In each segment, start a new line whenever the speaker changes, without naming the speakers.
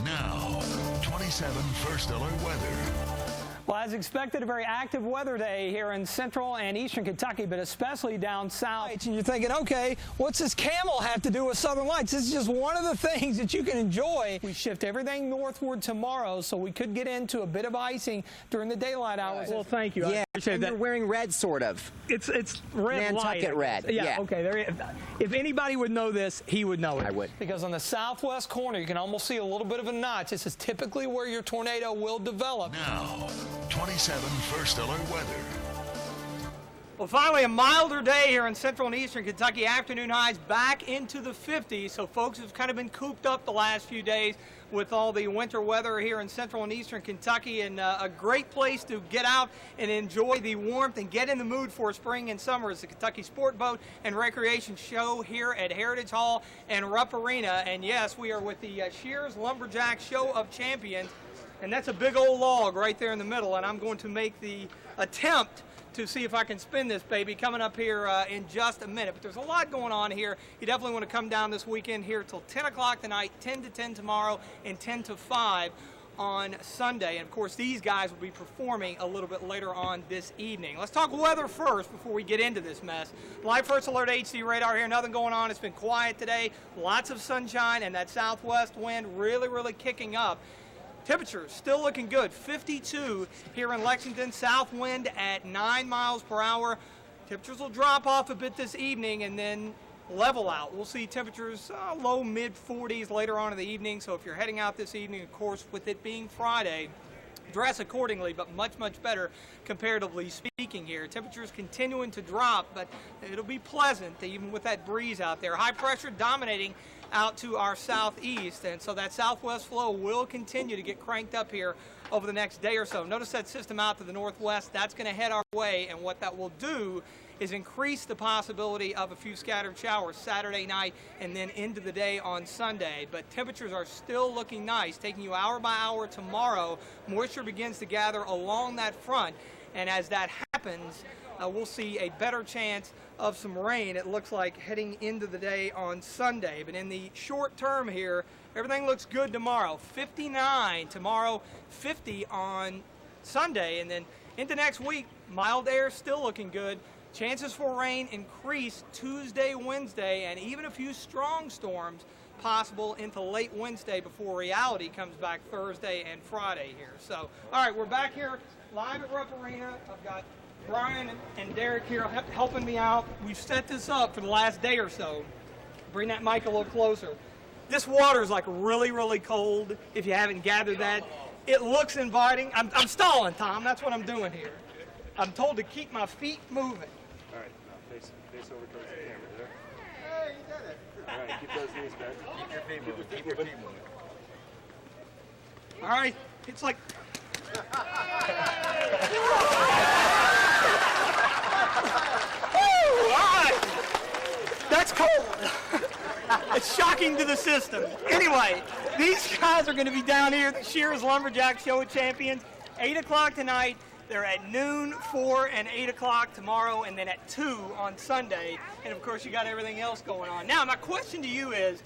Now, 27 first alert weather.
Well, as expected, a very active weather day here in central and eastern Kentucky, but especially down south. And you're thinking, okay, what's this camel have to do with southern lights? This is just one of the things that you can enjoy. We shift everything northward tomorrow, so we could get into a bit of icing during the daylight hours. Well, thank you.
Yeah,
I appreciate
and
that.
you're wearing red, sort of.
It's red light.
Nantucket red.
Yeah, okay. There, if anybody would know this, he would know it.
I would.
Because on the southwest corner, you can almost see a little bit of a notch. This is typically where your tornado will develop.
Now, 27 first alert weather.
Well, finally, a milder day here in central and eastern Kentucky. Afternoon highs back into the 50s. So folks have kind of been cooped up the last few days with all the winter weather here in central and eastern Kentucky, and a great place to get out and enjoy the warmth and get in the mood for spring and summer is the Kentucky Sport Boat and Recreation Show here at Heritage Hall and Rupp Arena. And yes, we are with the Shears Lumberjack Show of Champions, and that's a big old log right there in the middle, and I'm going to make the attempt to see if I can spin this baby coming up here in just a minute. But there's a lot going on here. You definitely want to come down this weekend here till 10 o'clock tonight, 10 to 10 tomorrow, and 10 to 5 on Sunday. And of course, these guys will be performing a little bit later on this evening. Let's talk weather first before we get into this mess. Live First Alert HD radar here, nothing going on. It's been quiet today. Lots of sunshine, and that southwest wind really kicking up. Temperatures still looking good. 52 here in Lexington. South wind at 9 miles per hour. Temperatures will drop off a bit this evening and then level out. We'll see temperatures low mid 40s later on in the evening. So if you're heading out this evening, of course, with it being Friday, dress accordingly, but much better comparatively speaking here. Temperatures continuing to drop, but it'll be pleasant even with that breeze out there. High pressure dominating out to our southeast, and so that southwest flow will continue to get cranked up here over the next day or so. Notice that system out to the northwest, that's going to head our way, and what that will do is increase the possibility of a few scattered showers Saturday night and then into the day on Sunday. But temperatures are still looking nice, taking you hour by hour tomorrow. Moisture begins to gather along that front, and as that happens, we'll see a better chance of some rain, it looks like, heading into the day on Sunday. But in the short term here, everything looks good tomorrow. 59 tomorrow, 50 on Sunday, and then into next week, mild air still looking good. Chances for rain increase Tuesday, Wednesday, and even a few strong storms possible into late Wednesday before reality comes back Thursday and Friday here. So, all right, we're back here live at Rupp Arena. I've got Brian and Derek here helping me out. We've set this up for the last day or so. Bring that mic a little closer. This water is like really cold, if you haven't gathered that. It looks inviting. I'm stalling, Tom. That's what I'm doing here. I'm told to keep my feet moving.
All right, now face over towards the camera there. Hey, you did it. All right, keep those knees bent. Keep your feet moving. Keep your feet moving.
All right, it's like... That's cold. It's shocking to the system. Anyway, these guys are going to be down here at the Shears Lumberjack Show of Champions, 8 o'clock tonight. They're at noon, 4, and 8 o'clock tomorrow, and then at 2 on Sunday. And, of course, you got everything else going on. Now, my question to you is,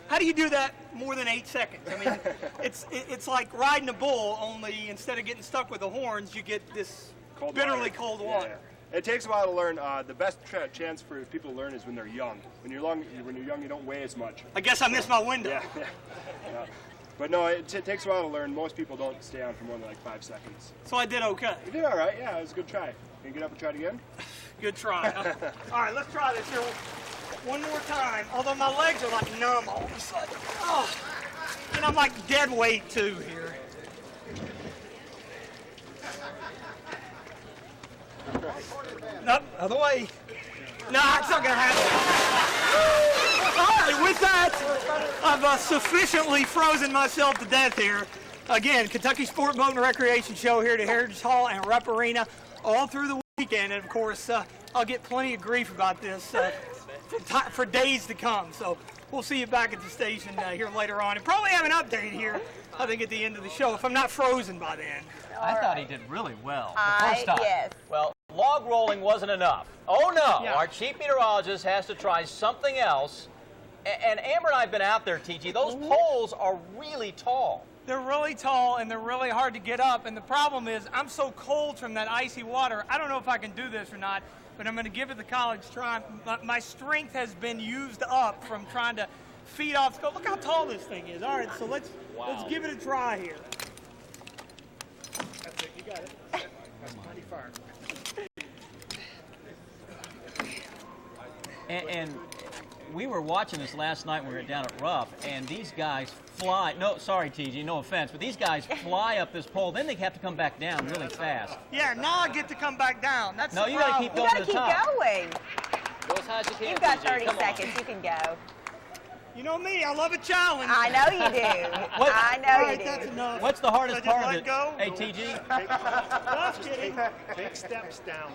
how do you do that more than 8 seconds? I mean, it's like riding a bull, only instead of getting stuck with the horns, you get this bitterly cold water.
Yeah. It takes a while to learn. The best chance for people to learn is when they're young. When you're young, you don't weigh as much.
I guess I missed my window.
Yeah. But no, it takes a while to learn. Most people don't stay on for more than like 5 seconds.
So I did okay.
You did all right. Yeah, it was a good try. Can you get up and try it again?
Good try. All right, let's try this here one more time. Although my legs are like numb all of a sudden. Oh, and I'm like dead weight too here. Nope, other way. No, it's not gonna happen. All right, with that, I've sufficiently frozen myself to death here. Again, Kentucky Sport Boat and Recreation Show here at Heritage Hall and Rupp Arena all through the weekend. And of course, I'll get plenty of grief about this for days to come. So we'll see you back at the station here later on, and probably have an update here, I think, at the end of the show, if I'm not frozen by then.
I thought he did really well the first time.
Yes.
Well, log rolling wasn't enough. Oh no, our chief meteorologist has to try something else And Amber and I have been out there, TG. Those poles are really tall.
They're really tall and they're really hard to get up. And the problem is I'm so cold from that icy water. I don't know if I can do this or not, but I'm going to give it the college try. My strength has been used up from trying to feed off. Look how tall this thing is. All right, so let's give it a try here. That's it. You got it. That's mighty fire.
And we were watching this last night when we were down at Ruff, and these guys fly. No, sorry, TG, no offense, but these guys fly up this pole. Then they have to come back down really fast.
Yeah, now I get to come back down. That's
no,
the
you got to keep going to the top.
You got to keep going.
Go as high as you can.
You've got
TG.
30
Come
seconds.
on.
You can go.
You know me, I love a challenge.
I know you do. I know you do.
That's enough.
What's the hardest part of it?
Go?
Hey, TG.
Just kidding.
Take steps down.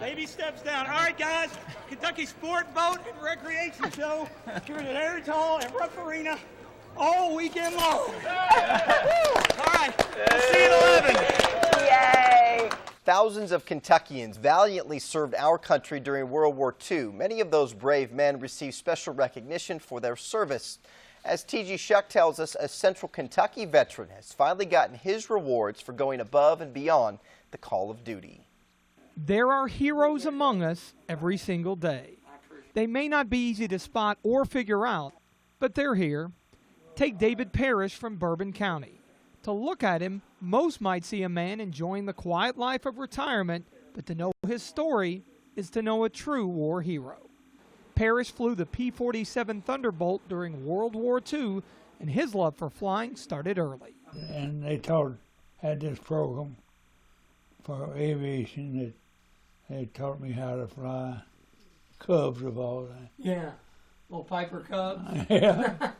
Baby steps down. All right, guys. Kentucky Sport, Boat, and Recreation Show here at Harris Hall and Ruff Arena all weekend long. All right. We'll see you at 11.
Yay.
Thousands of Kentuckians valiantly served our country during World War II. Many of those brave men received special recognition for their service. As TG Shuck tells us, a Central Kentucky veteran has finally gotten his rewards for going above and beyond the call of duty.
There are heroes among us every single day. They may not be easy to spot or figure out, but they're here. Take David Parrish from Bourbon County. To look at him, most might see a man enjoying the quiet life of retirement, but to know his story is to know a true war hero. Parrish flew the P-47 Thunderbolt during World War II, and his love for flying started early.
And they had this program for aviation that they taught me how to fly Cubs of all that.
Yeah, little Piper Cub.
Yeah.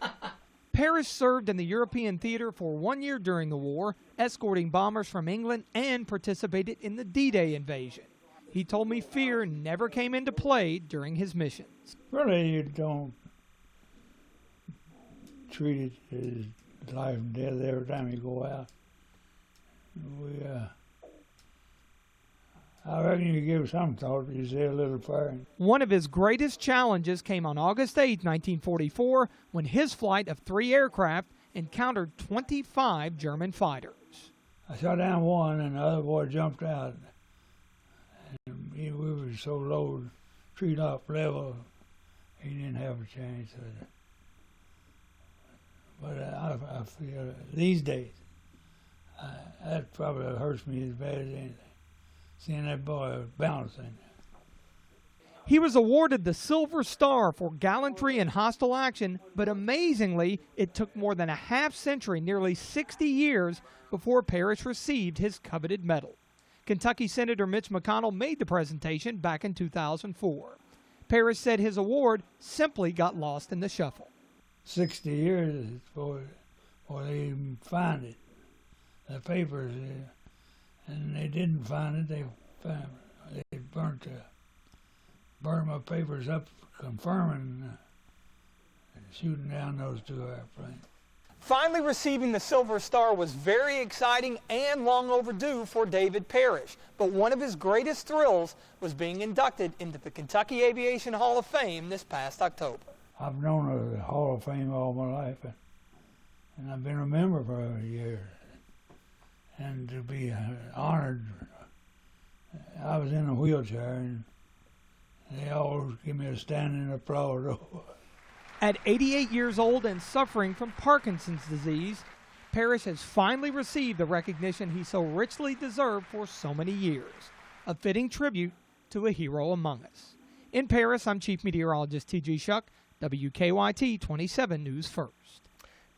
Parrish served in the European theater for 1 year during the war, escorting bombers from England, and participated in the D-Day invasion. He told me fear never came into play during his missions.
Really, you don't treat it as life and death every time you go out. I reckon you give some thought, you say a little prayer.
One of his greatest challenges came on August 8, 1944, when his flight of 3 aircraft encountered 25 German fighters.
I shot down one, and the other boy jumped out. And we were so low, treetop level, he didn't have a chance. But I feel these days, that probably hurts me as bad as anything. Seeing that boy bouncing.
He was awarded the Silver Star for gallantry in hostile action, but amazingly, it took more than a half century, nearly 60 years, before Parrish received his coveted medal. Kentucky Senator Mitch McConnell made the presentation back in 2004. Parrish said his award simply got lost in the shuffle.
60 years before they even find it. The papers, and they didn't find it. They burned my papers up, confirming shooting down those 2 airplanes.
Finally receiving the Silver Star was very exciting and long overdue for David Parrish, but one of his greatest thrills was being inducted into the Kentucky Aviation Hall of Fame this past October.
I've known the Hall of Fame all my life, and I've been a member for years. And to be honored, I was in a wheelchair, and they always give me a standing applause.
At 88 years old and suffering from Parkinson's disease, Parrish has finally received the recognition he so richly deserved for so many years, a fitting tribute to a hero among us. In Paris, I'm Chief Meteorologist TG Shuck, WKYT-27 News First.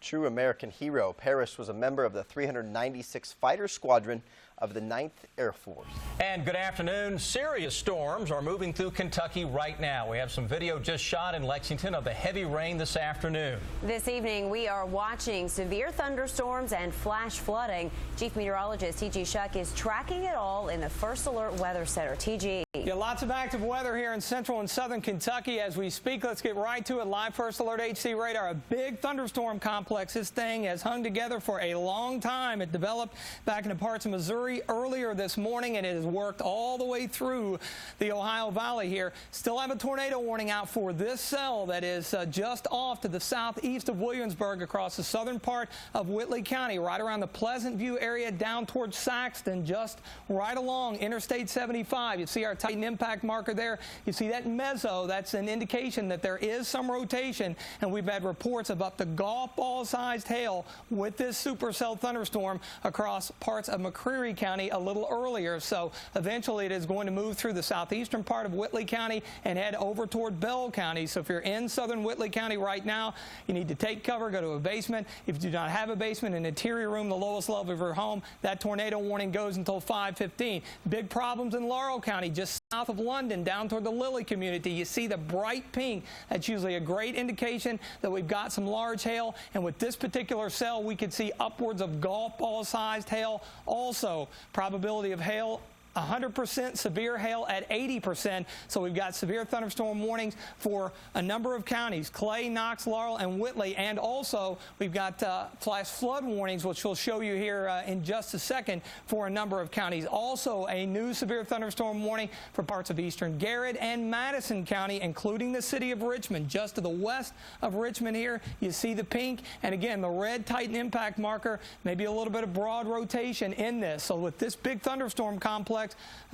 True American hero, Parrish was a member of the 396th Fighter Squadron of the 9th Air Force.
And good afternoon. Serious storms are moving through Kentucky right now. We have some video just shot in Lexington of the heavy rain this afternoon.
This evening, we are watching severe thunderstorms and flash flooding. Chief Meteorologist TG Shuck is tracking it all in the First Alert Weather Center. TG.
Yeah, lots of active weather here in central and southern Kentucky as we speak. Let's get right to it. Live First Alert HD radar. A big thunderstorm complex. This thing has hung together for a long time. It developed back into parts of Missouri earlier this morning, and it has worked all the way through the Ohio Valley here. Still have a tornado warning out for this cell that is just off to the southeast of Williamsburg across the southern part of Whitley County, right around the Pleasant View area down towards Saxton, just right along Interstate 75. You see our Titan impact marker there. You see that mezzo. That's an indication that there is some rotation, and we've had reports of up to golf ball sized hail with this supercell thunderstorm across parts of McCreary County a little earlier. So eventually it is going to move through the southeastern part of Whitley County and head over toward Bell County. So if you're in southern Whitley County right now, you need to take cover, go to a basement. If you do not have a basement, an interior room, the lowest level of your home, that tornado warning goes until 5:15. Big problems in Laurel County, just south of London, down toward the Lilly community. You see the bright pink. That's usually a great indication that we've got some large hail. And with this particular cell, we could see upwards of golf ball sized hail. Also, probability of hail 100%, severe hail at 80%. So we've got severe thunderstorm warnings for a number of counties, Clay, Knox, Laurel, and Whitley. And also we've got flash flood warnings, which we'll show you here in just a second, for a number of counties. Also a new severe thunderstorm warning for parts of eastern Garrett and Madison County, including the city of Richmond. Just to the west of Richmond here, you see the pink. And again, the red Titan impact marker, maybe a little bit of broad rotation in this. So with this big thunderstorm complex,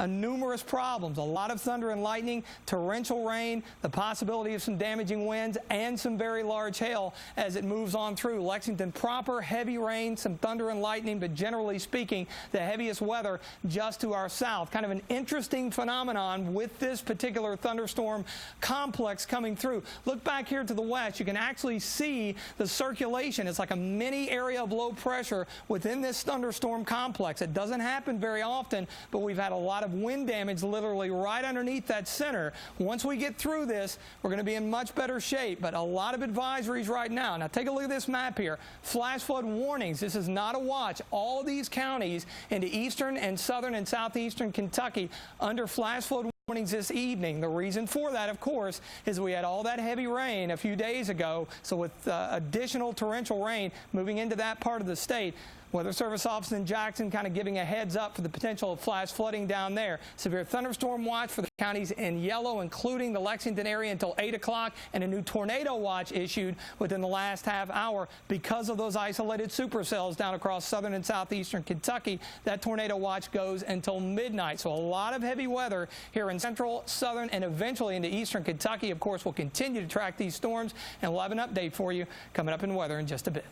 numerous problems, a lot of thunder and lightning, torrential rain, the possibility of some damaging winds, and some very large hail as it moves on through Lexington proper. Heavy rain, some thunder and lightning, but generally speaking, the heaviest weather just to our south. Kind of an interesting phenomenon with this particular thunderstorm complex coming through. Look back here to the west. You can actually see the circulation. It's like a mini area of low pressure within this thunderstorm complex. It doesn't happen very often, but we've had a lot of wind damage literally right underneath that center. Once we get through this, we're going to be in much better shape, but a lot of advisories right now. Now take a look at this map here. Flash flood warnings. This is not a watch. All of these counties into eastern and southern and southeastern Kentucky under flash flood warnings this evening. The reason for that, of course, is we had all that heavy rain a few days ago. So with additional torrential rain moving into that part of the state, Weather Service office in Jackson kind of giving a heads up for the potential of flash flooding down there. Severe thunderstorm watch for the counties in yellow, including the Lexington area until 8 o'clock, and a new tornado watch issued within the last half hour because of those isolated supercells down across southern and southeastern Kentucky. That tornado watch goes until midnight. So a lot of heavy weather here in central, southern, and eventually into eastern Kentucky. Of course, we'll continue to track these storms, and we'll have an update for you coming up in weather in just a bit.